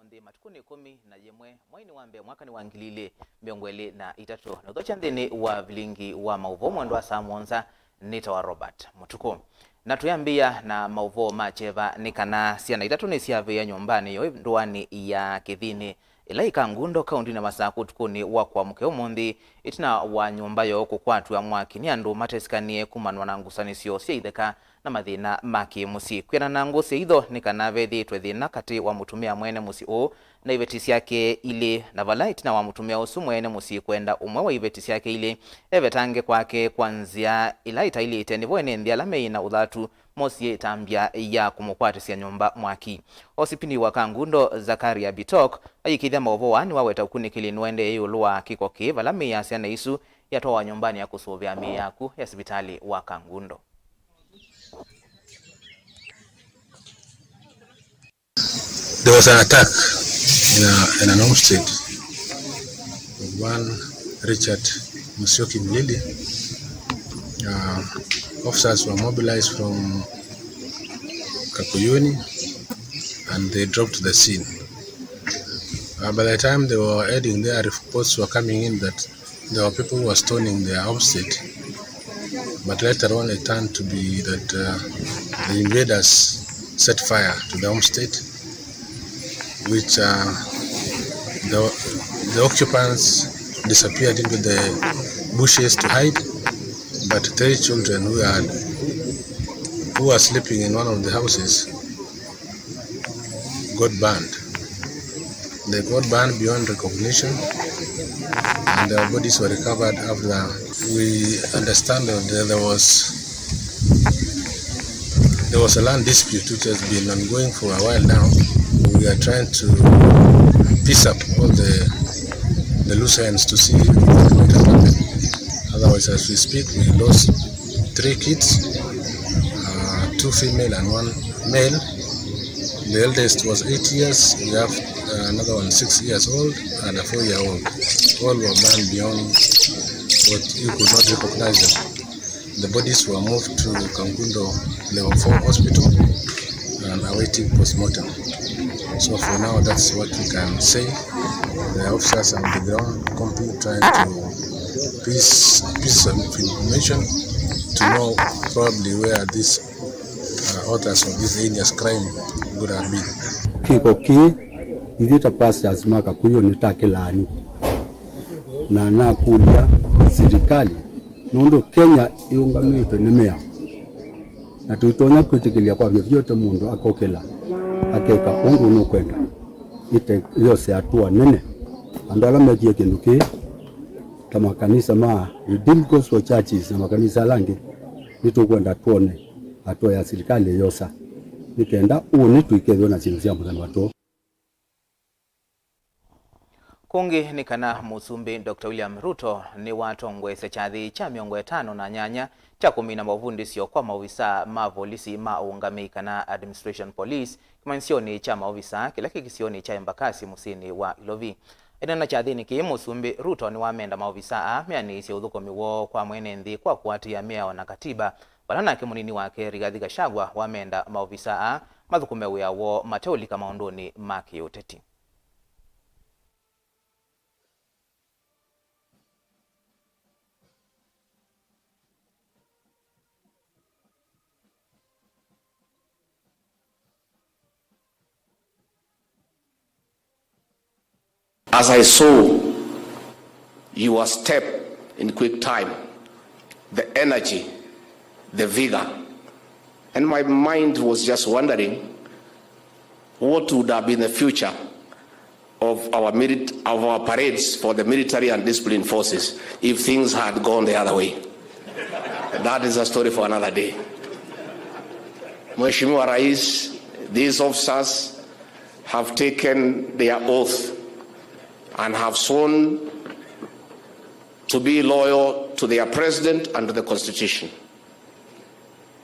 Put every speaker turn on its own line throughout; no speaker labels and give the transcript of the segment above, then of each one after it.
mundi matukuni 11 mwaini wambe mwaka ni wangilile mbengwele na itatu na udocha ndini wa Vilingi Wa Mauvoo mwendo wa saa mwonza nita wa Robert Mutuku na tuyambia na Mauvoo macheva nikana siya na itatu ni siya vya nyumbani yo nduwani ya kithini ilaika ngundo kaundi na masaku tukuni wakwa mke umundi itina wa nyumba yo kukwatu ya mwaki ni andu matesikanie kumanwa na ngusanisio siya idheka na mathina maki musi kwena na ngusi idho nikana vethi twethina kati wa mutumia mwene musi o na ivetisi yake ile na vala itina wa mutumia usu mwene musi kwenda umwe wa ivetisi yake ile evetange kwake kwanzia ilaita ile itenivo enendia lamei na udhatu mosi tambia ya kumukwatisia nyumba mwaki osipini wakangundo Zakaria Bitok ayikithia Mauvoo wani waweta ukunikili nwende yulua kiko kiva lamei ya siana isu yatoa nyumbani ya kusuvia miyaku ya sibitali wakangundo.
There was an attack in an homestead of one Richard Musyoki Mlili. Officers were mobilized from Kakuyuni and they dropped to the scene. By the time they were heading there, reports were coming in that there were people who were stoning their homestead. But later on it turned to be that the invaders set fire to the homestead, which the occupants disappeared into the bushes to hide, but 3 children who were sleeping in one of the houses got burned. They got burned beyond recognition, and their bodies were recovered after. We understand that there was a land dispute which has been ongoing for a while now. We are trying to piece up all the loose ends to see what might have happened. Otherwise, as we speak, we lost 3 kids, 2 female and 1 male. The eldest was 8 years. We have another one 6 years old and a 4-year-old. All were burned beyond what you could not recognize them. The bodies were moved to Kangundo Level 4 Hospital and awaiting postmortem. So for now, that's what we can say. The officers on the ground trying to piece some information to know probably where these authors of this heinous crime would have been.
Kikoki idita pasi azimaka kuyo nitakilani na nakulia serikali nundo Kenya iungamitwe nemea na tuitonya kwitikilia kwa vyote mundu akokela akeka ungu nukwenda ite yose atua nene andala mejie kinduki kama kanisa ma Redeemed Gospel Churches na makanisa langi nitukwenda tuone atua ya serikali yosa nikenda uni tuikedho na chinzia mwana watu.
Kungi ni kana musumbi Dr. William Ruto ni watongwe sechathi cha miongo 5 na nyanya cha 10 mavundi sio kwa maofisa mavolisi maungami kana administration police kimansioni cha maofisa kila kikisioni cha Embakasi musini wa Ilovi. Edana cha dhini ki musumbi Ruto ni wamenda maofisa meani isi udhukomi wo kwa mwenendi kwa kuwati ya mea wana katiba walana kimunini wake Rigathi Gachagua wamenda maofisa madhukumewe ya wo mateuli kama ondoni maki uteti.
As I saw your step in quick time, the energy, the vigor, and my mind was just wondering what would have been the future of our parades for the military and discipline forces if things had gone the other way. That is a story for another day. Mheshimiwa Rais, these officers have taken their oath and have sworn to be loyal to their president and to the Constitution.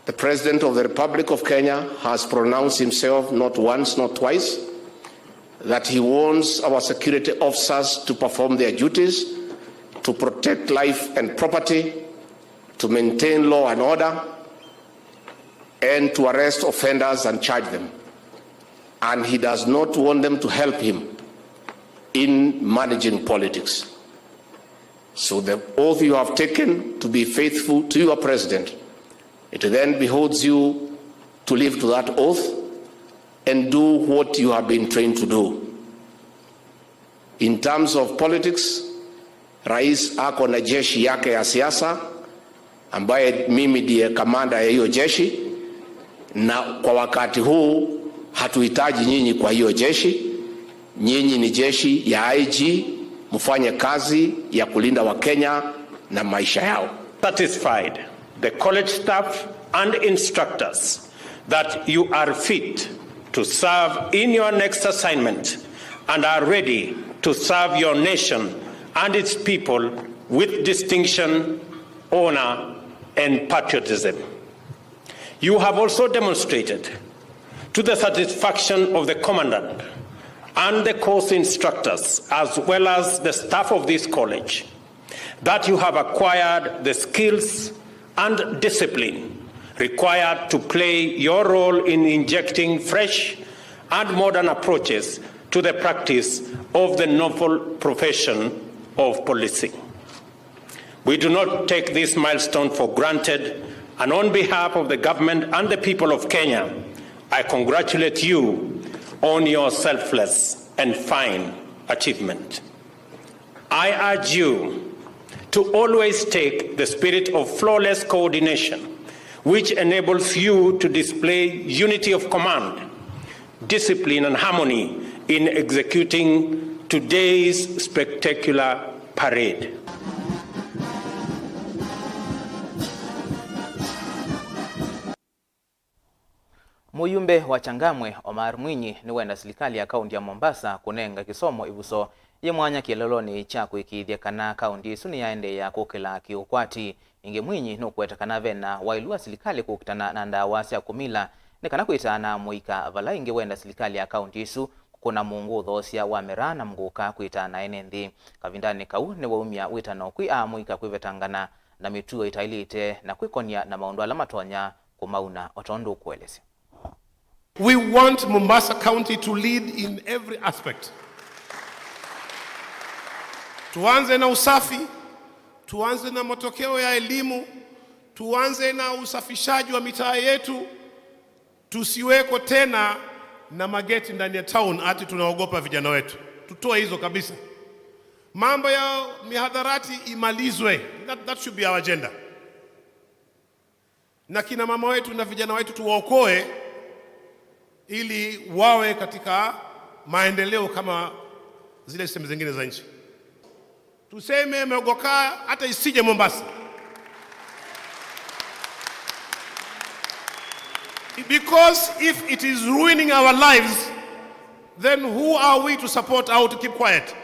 The President of the Republic of Kenya has pronounced himself not once, not twice, that he wants our security officers to perform their duties, to protect life and property, to maintain law and order, and to arrest offenders and charge them. and he does not want them to help him in managing politics. So the oath you have taken to be faithful to your president, it then behoves you to live to that oath and do what you have been trained to do. In terms of politics, Rais ako na jeshi yake ya siasa ambaye mimi ndiye kamanda ya hiyo jeshi, na kwa wakati huu hatuhitaji nyinyi kwa hiyo jeshi. Nyinyi ni jeshi ya IG, mfanye kazi ya kulinda Wakenya na maisha yao.
Satisfied the college staff and instructors that you are fit to serve in your next assignment and are ready to serve your nation and its people with distinction, honor, and patriotism. You have also demonstrated to the satisfaction of the commandant and the course instructors, as well as the staff of this college, that you have acquired the skills and discipline required to play your role in injecting fresh and modern approaches to the practice of the novel profession of policing. We do not take this milestone for granted, and on behalf of the government and the people of Kenya, I congratulate you on your selfless and fine achievement. I urge you to always take the spirit of flawless coordination, which enables you to display unity of command, discipline, and harmony in executing today's spectacular parade.
Muyumbe wa Changamwe Omar Mwinyi ni wenda serikali ya kaunti ya Mombasa kunenga kisomo ibuso ye mwanya kieloloni cha kuikithia kana kaunti suni yaende ya kukila kiukwati. Inge Mwinyi nukwetakana vena wailua serikali kukutana na ndawasi ya kumila ni kana kuitana muika vala inge wenda serikali ya kaunti isu kuna mungu dhosia wa merana mguka kuitana enendi. Kavindani kau ni waumia uitana ukui muika kuivetangana na mituo itailite na kuikonia na maundu ala matonya kumauna otondo kuelesi.
We want Mombasa County to lead in every aspect. Tuanze na usafi, tuanze na matokeo ya elimu, tuanze na usafishaji wa mitaa yetu, tusiweko tena na mageti ndani ya town ati tunaogopa vijana wetu. Tutoe hizo kabisa. Mambo ya mihadharati imalizwe. That should be our agenda. Na kina mama wetu na vijana wetu tuwaokoe ili wawe katika maendeleo kama zile sehemu zingine za nchi. Tuseme Mogoka hata isije Mombasa. Because if it is ruining our lives, then who are we to support or to keep quiet?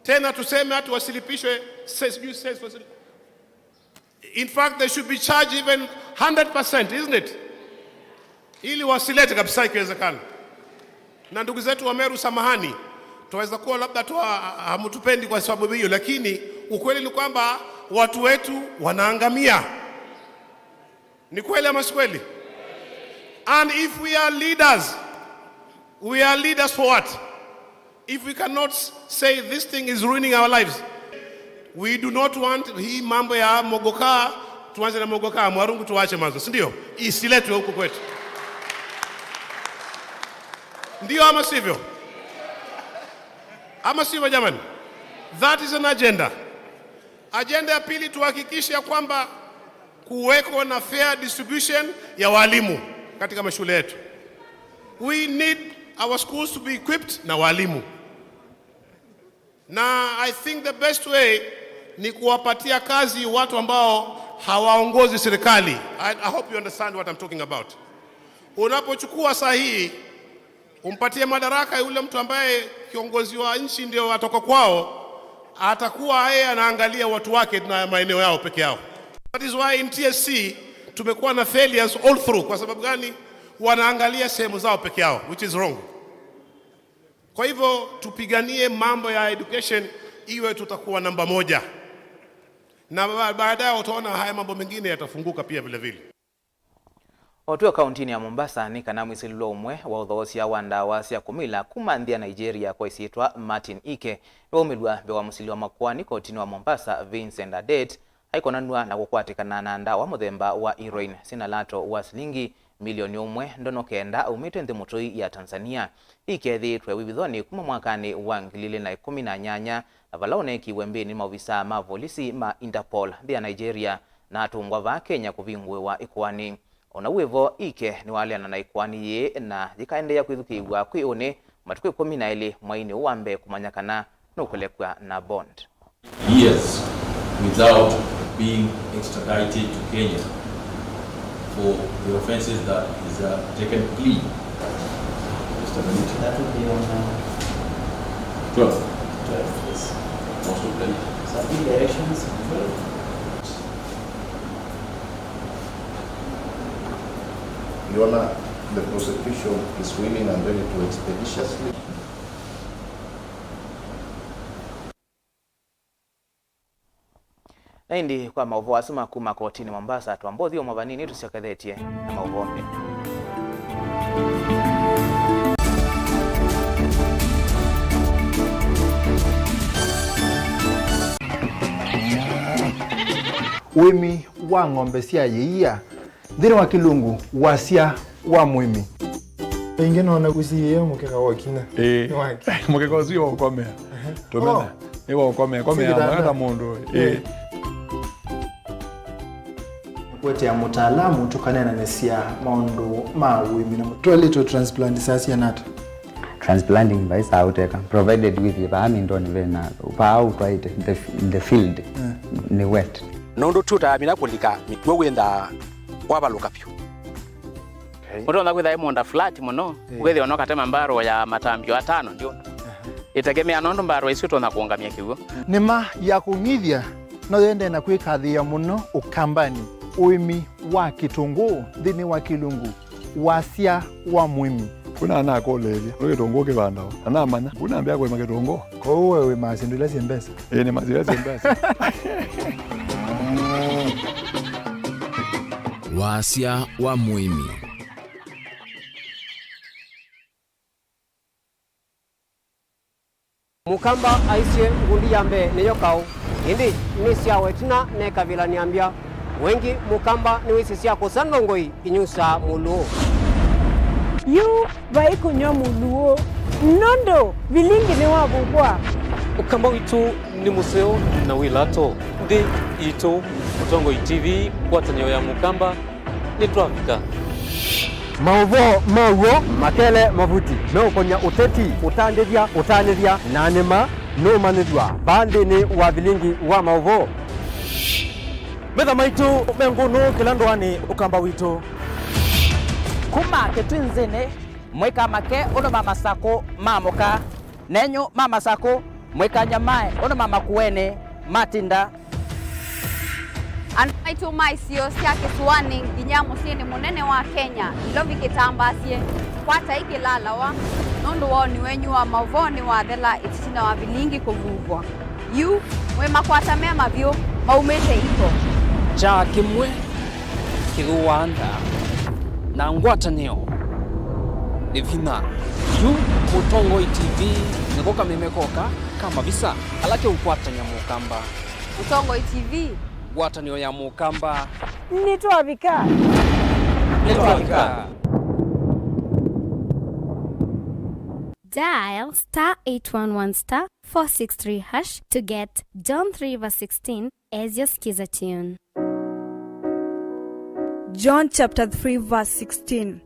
Tena tuseme hatu wasilipishwe in fact they should be charged even 100%, isn't it? Ili wasilete kabisa ikiwezekana. Na ndugu zetu wa Meru, samahani, tuweza kuwa labda tu hamutupendi kwa sababu hiyo, lakini ukweli ni kwamba watu wetu wanaangamia. Ni kweli ama si kweli? And if we are leaders for what? If we cannot say this thing is ruining our lives. We do not want hii mambo ya Mogoka, tuanze na Mogoka, Mwarungu tuache mwanzo, si ndio? Isiletwe huko kwetu. Ndio ama sivyo? Ama sivyo jamani? That is an agenda. Agenda ya pili, tuhakikishe kwamba kuweko na fair distribution ya walimu katika mashule yetu. We need our schools to be equipped na walimu. Na I think the best way ni kuwapatia kazi watu ambao hawaongozi serikali. I hope you understand what I'm talking about. Unapochukua sahihi umpatie madaraka yule mtu ambaye kiongozi wa nchi ndio atoka kwao, atakuwa yeye anaangalia watu wake na maeneo yao peke yao. That is why in TSC tumekuwa na failures all through. Kwa sababu gani? Wanaangalia sehemu zao peke yao, which is wrong. Kwa hivyo tupiganie mambo ya education iwe tutakuwa namba moja. Na baadaye utaona haya mambo mengine yatafunguka pia vile vile.
Otuo kauntini ya Mombasa ni kana mwisililo umwe wa uthosia wa ndawa cia kumila kumanthia Nigeria kwa isiitwa Martin Ike waumilwa bewa musiliwa makwani kotini wa Mombasa Vincent Adet haikonanua na kukwatikana na ndawa muthemba wa heroin sina lato wa silingi milioni umwe ndono kenda umite nthi mutoi ya Tanzania. Ike thitwe wibithoni kuma mwakani wa 2018 na valaone kiwembeni maofisa ma polisi ma Interpol thia Nigeria na atungwa va Kenya kuvingwe wa ikwani. Ona wevo Ike ni waliana na ikwani ye na jikaendelea kwithukiwa kwione matuku 12 mwaini uambe kumanyakana no kulekwa na bond.
Years without being extradited to Kenya for the offenses that is taken plea.
That would be on
12.
12, yes.
Most of them.
So in directions 12.
Your Honor, the prosecution is willing and ready to expeditiously.
Naindi kwa mauvoo asuma kuma kotini Mombasa tuambothi o mavanini tusiakathetie na mauvoo mbe.
Wimi wa ng'ombe cia yeia thiri wa kilungu wasia wa mwimi
ingine ona guciye mukeka wakina
mukeka ucio ukomea tumena iwa ukomea hata mundu
kwete ya mutaalamu tukanena nesia maundu ma wimi na toilet transplant sasa nata
transplanting by sauteka provided with the amindoni vena pa out right in the field ni wet
nondo tuta mina kulika mitwe wenda wabaluka pyo
Mutonda kwitha imonda flat muno wethi ono katema mbaro ya matambio 5 ndio itegemea nondo mbaro icio tona kuongamia kiugo
nima ya kunyithia no yende na kwikathia muno ukambani uimi wa kitungu thini wa kilungu wasia wa mwimi
kuna na kolelia no kitungu kibanda ana manya kuna ambia kwa kitungu
kwa wewe masindula sembesa
ni mazira sembesa
wasia wa mwimi
mukamba aisye ngundi yambe neyo kau indi ni sia wetina ne kabila niambia wengi mukamba ni wisi sia kusandongoi inyusa muluo
yu vai kunyo muluo nondo Vilingi ni wa Mauvoo
ukamba witu ni museo na wilato ndi ito Mutongo TV kwatanyo ya mukamba ni twafika
Mauvoo makele mavuti no konya uteti utandithia nanema no manithwa bandi ni wa Vilingi wa Mauvoo
betha maitu mengunu kilandwani ukamba witu
kuma ketwinzene mweka make ono mama sako mamoka nenyo mama sako mweka nyamae ono mama kuene matinda
Anaitu maisio sia kisuani nginya musini munene wa Kenya ilovi kitambasie kwata ikilala wa nondo woni wenyu wa Mauvoo ni wa thela itina wa Vilingi kuvuvwa yu mwe makwata mema vyo maumete iko
cha kimwe kiruanda na ngwatanio Devina yu Mutongo TV nikoka memekoka kama visa alake ukwatanya mukamba
Mutongo TV
ngwatanio ya mukamba
nitwavika
Dial *811*463# to get John 3:16 as your skiza tune.
John chapter 3 verse 16.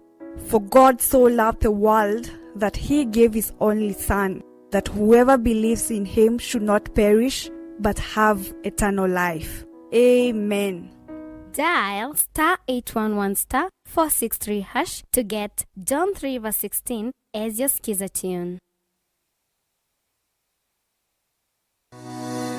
For God so loved the world that he gave his only son, that whoever believes in him should not perish but have eternal life. Amen.
Dial *811*463# to get John 3:16 as your skiza tune.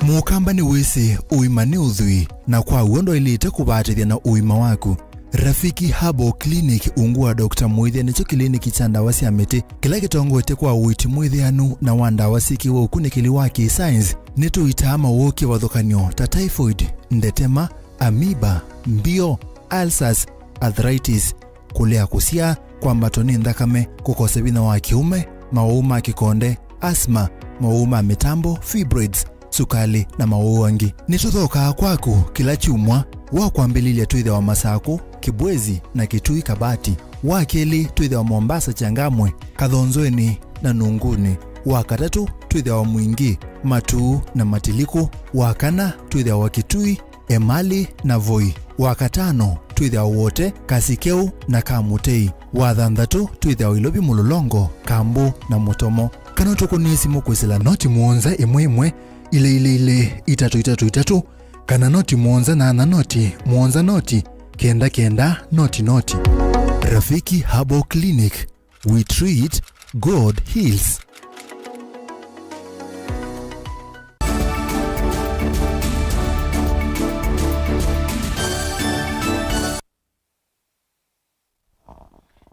Mukamba ni wisi uima ni udhui na kwa uondo ilite kubatithia na uima waku. Rafiki Habo Clinic ungua Dr. Muithia nicho kliniki cha ndawa cia miti kila gitongoete kwa uiti muithianu na wa ndawa cikiwa ukunikili wa science nituitaama woki wathukanio ta typhoid, ndetema, amoeba, mbio, ulcers, arthritis, kulea kusia kwa mbatoni ndakame kukosa bina wa kiume mauma kikonde asma mauma mitambo fibroids sukali na mauangi nitothoka kwaku kila chumwa wa kwambililia tuithe wa Masaku Kibwezi na Kitui Kabati wa keli tuithe wa Mombasa Changamwe Kathonzweni na Nunguni wa katatu tuithe wa Mwingi Matuu na Matiliku wa kana tuithe wa Kitui Emali na Voi wa katano tuithe wa wote Kasikeu na Kamutei wa thanthatu tuithe wa Ilobi Mulolongo Kambu na Mutomo kana tukunisi mukwesela noti muonza imwe ile itatu kana noti muonza na noti muonza noti kenda noti Rafiki Herbal Clinic, we treat, God heals.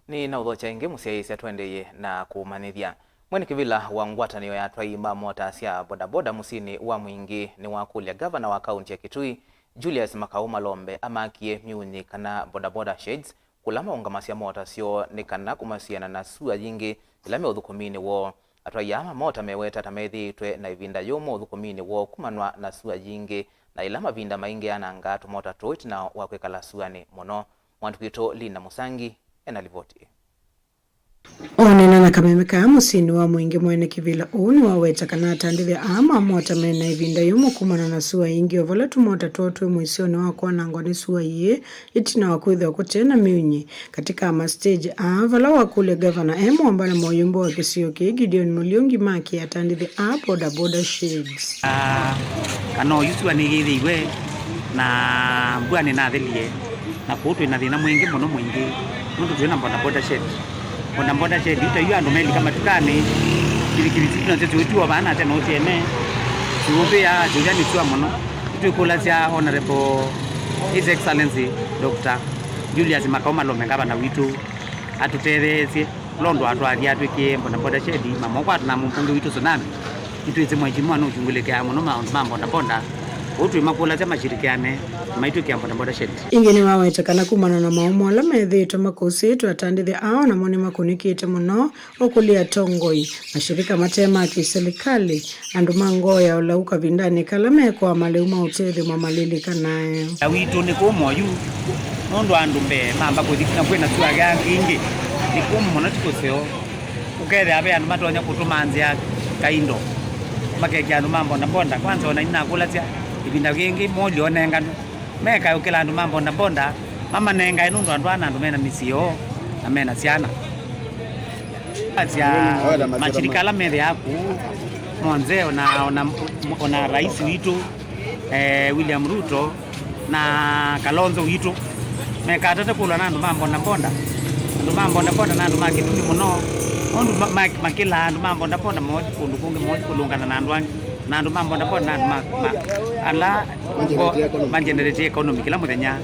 Ni na udhocha inge musiaisi atuendeye na kumanithia. Mwene kivila wa ngwatanio ya twaima mota sia bodaboda musini wa Mwingi ni wakulia gavana wa kaunti ya Kitui Julius Makauma Lombe amakie miuni kana bodaboda shades kulama ungamasia mota sio ni kana kumasiana na sua jingi ilame udhukumini wo atwayama mota meweta tamethi twe na ivinda yomo udhukumini wo kumanwa na sua jingi na ilama vinda maingi ananga tumota toit na wakwekala suani mono mwantukito Lina Musangi enalivoti.
Onena na kamemeka musini wa Mwingi mwene kivila uni waweta kanata ndivya ama mota mena ivinda yumo kumana na suwa ingi ovola tumota totwe mwisioni wako wanangwani suwa iye itina wakuitha wakutena miunyi katika ama stage avala wakule governor emu wambana moyumbo wa Kisioki Gideon Muliongi Maki atandivya boda boda shades
kano yusuwa nigithi iwe na mbua na thilie na kutu inathina mwingi muno mwingi nundu tuina boda shades boda shade ita yu meli kama tukani kilikiliti na tetu wetu abana tena otene siombe ya jojani tuwa mono tukula sia honorable His Excellency Dr. Julius Makauma Lombe ngaba witu atutereze londo atwali atwike boda shade mama kwa tuna mpungu witu tsunami itu ize mwajimu no chunguleke mono mambo boda utu imakula za mashirikiane maitu kiambo boda shade
ingeni wawe takana kumana na maumo ala methito makusitu atandithia ao na moni makunikite muno okulia tongoi mashirika matema kiserikali andu mangoya ulauka vindani kalame kwa maleuma utethi mwa malili kanayo
awitu ni kumoyu nondo andu mbe mamba kuthikina kwena tuwa gangi ingi ni kumo tikoseo ukethe abe andu matonya kutumanzia kaindo makeke andu mambo na bonda kwanza ona ina kulatia ibinda gengi moli onenga meka ukela andu mambo na bonda mama nenga inundu andu ana andu mena misio na mena siana atia mashirika la mere yaku monze ona rais witu William Ruto na Kalonzo witu meka atata kula na andu mambo na bonda na andu makituni muno ondu makila andu mambo na bonda moja kundukungi moja kulungana na andu na andu mambo na bonda na ala manjenerete economy kila muthenya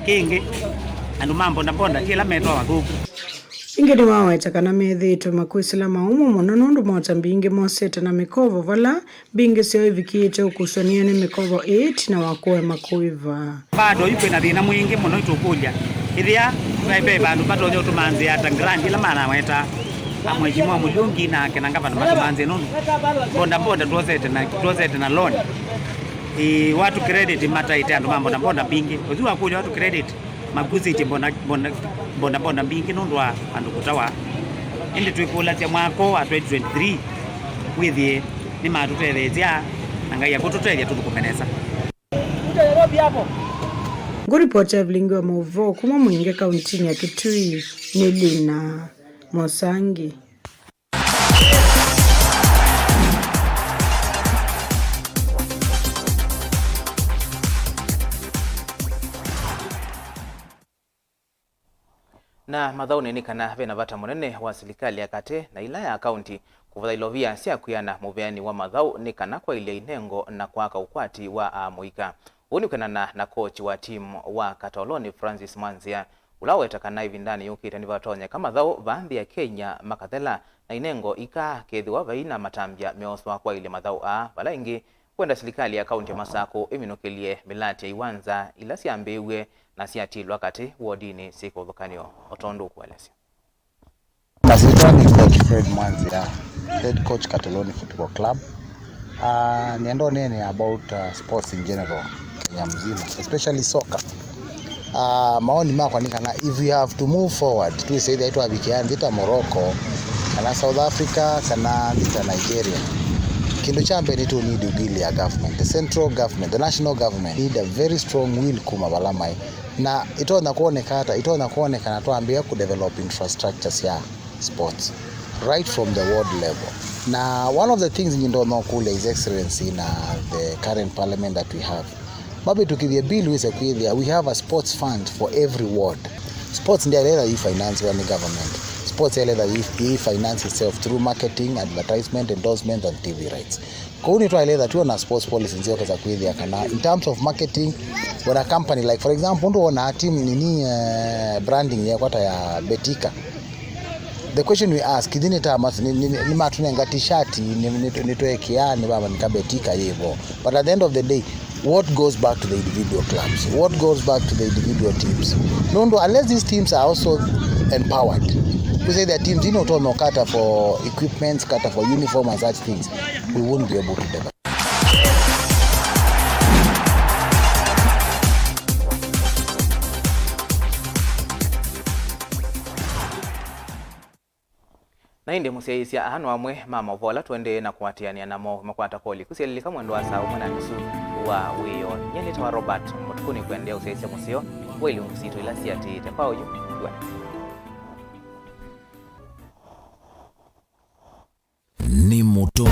kingi andu mambo na bonda kila metwa wagugu
ingeni wawe takana methito makwisila maumu muno nundu mota mbingi moseta na mikovo vala bingi sio ivikite ukusania ni mikovo 8 na wakoe makuiva
bado yuko na thina mwingi muno itukuja ithia bebe bandu batonyo tumanzi ata grandi la mana weta amwejimwa mulungi na kenanga bandu matumanzi nundu bonda tuosete na loan watu credit mataite andu mambo na bonda bingi uziwa kuja watu credit maguziti bonda bingi nundu andu kutawa indi twikula tia mwako wa 2023 withi ni matuterezia nangai yakututeria tukumeneza
nguripoti ya Vilingi Wa Mauvoo kuma Mwingi kauntini ya Kitui ni Lina Musangi.
Na mathauni ni kana vena vata munene wa serikali ya kate na ila ya kaunti kuvatha ilovia sia kuyana muveani wa mathau ni kana kwa ile inengo na kwaka ukwati wa muika unikanana na coach wa timu wa Katoloni Francis Manzia ulaweta kana ivindani yukita ni vatonya kama thau vaambi ya Kenya makathela na inengo ika kethiwa vaina matambia meoswa kwa ile mathau vala ingi kwenda serikali ya kaunti ya Masako iminukilie milati ya iwanza ila siambiwe na siatilwa kati wodini siku thukanio otondu kuelesya.
Nasitoni coach Fred Mwanzia, head coach Catalonia Football Club. Niendo nini about sports in general Kenya mzima, especially soccer. Maoni mako nikana if we have to move forward to say that we can vita Morocco kana South Africa kana vita Nigeria. Kindu chambe ni to need ubili ya government, the central government, the national government need a very strong will kumabalamai na itona kuonekana tuambia ku develop infrastructures ya sports right from the world level. Now, one of the things you don't know cool is excellence in the current parliament that we have. Maybe to give you a bill with a we have a sports fund for every ward. Sports in the area you finance by the government. Sports area that you finance itself through marketing, advertisement, endorsement, and TV rights. Kauni to area that you on a sports policy in terms of marketing, when a company like for example, on a team branding ya Betika. The question we ask idini ni matunenga t-shirt nitoe kiani baba nikabetika hivyo, but at the end of the day what goes back to the individual clubs, what goes back to the individual teams? No, unless these teams are also empowered. We say that teams to cater for equipment, cater for uniform and such things, we won't be able to develop.
Na inde musiaisia hano amwe mama vola tuende na kuatiania namo makwata koli kusielika mwendo wa saa umwe nusu wa wiyo nyeni tawa Robert mutukuni kuendea usiaisia musio weli ungusito ila siati tepa uyu
ni moto